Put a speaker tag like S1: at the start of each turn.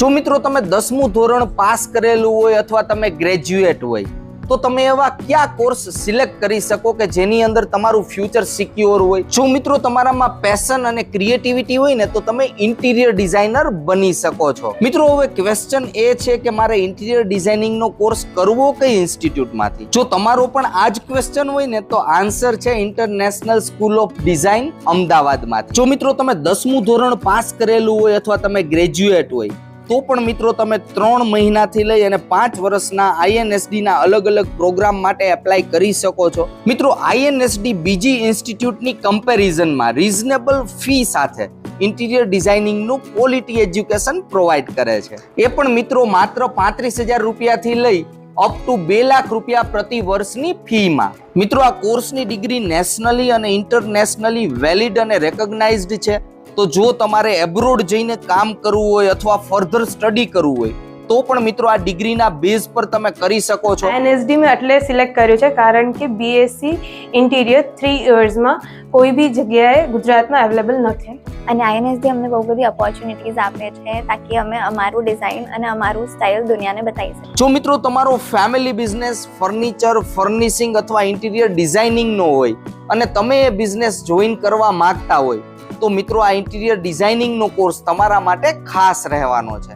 S1: જો મિત્રો તમે 10મું ધોરણ પાસ કરેલું હોય અથવા તમે ગ્રેજ્યુએટ હોય તો તમે એવા કયા કોર્સ સિલેક્ટ કરી શકો કે જેની અંદર તમારું ફ્યુચર સિક્યોર હોય? જો મિત્રો તમારામાં પેશન અને ક્રિએટિવિટી હોય ને તો તમે ઇન્ટિરિયર ડિઝાઇનર બની શકો છો. મિત્રો હવે ક્વેશ્ચન એ છે કે મારે ઇન્ટિરિયર ડિઝાઇનિંગનો કોર્સ કરવો કઈ ઇન્સ્ટિટ્યૂટમાંથી? જો તમારો પણ આ જ ક્વેશ્ચન હોય ને તો આન્સર છે ઇન્ટરનેશનલ સ્કૂલ ઓફ ડિઝાઇન અમદાવાદમાંથી. જો મિત્રો તમે 10મું ધોરણ પાસ કરેલું હોય અથવા તમે ગ્રેજ્યુએટ હોય તો પણ મિત્રો તમે 3 મહિનાથી લઈ અને 5 વર્ષના INSD ના અલગ અલગ પ્રોગ્રામ માટે એપ્લાય કરી શકો છો. મિત્રો INSD બીજી ઇન્સ્ટિટ્યૂટની કમ્પેરિઝનમાં રીઝનેબલ ફી સાથે ઇન્ટિરિયર ડિઝાઇનિંગનું ક્વોલિટી એજ્યુકેશન પ્રોવાઈડ કરે છે. એ પણ મિત્રો માત્ર 35,000 રૂપિયાથી લઈ અપ ટુ 2 લાખ રૂપિયા પ્રતિ વર્ષની ફીમાં. મિત્રો આ કોર્સની ડિગ્રી નેશનલી અને ઇન્ટરનેશનલી વેલિડ અને રેકગ્નાઇઝડ છે. તો જો તમારે એબ્રોડ જઈને કામ કરવું હોય અથવા ફર્ધર સ્ટડી કરવું હોય તો પણ મિત્રો આ ડિગ્રીના બેઝ પર તમે કરી શકો છો.
S2: INSD મેં એટલે સિલેક્ટ કર્યું છે કારણ કે BSc ઇન્ટિરિયર 3 ઇયર્સમાં કોઈ બી જગ્યાએ ગુજરાતમાં અવેલેબલ નથી
S3: અને INSD અમને બહુ બધી ઓપોર્ચ્યુનિટીઝ આપે છે તાકી અમે અમારું ડિઝાઇન અને અમારું સ્ટાઇલ દુનિયાને બતાવી શકીએ.
S1: જો મિત્રો તમારો ફેમિલી બિઝનેસ ફર્નિચર ફર્નિશિંગ અથવા ઇન્ટિરિયર ડિઝાઇનિંગનો હોય અને તમે એ બિઝનેસ જોઈન કરવા માંગતા હોય તો મિત્રો આ ઇન્ટિરિયર ડિઝાઇનિંગનો કોર્સ તમારા માટે ખાસ રહેવાનો છે.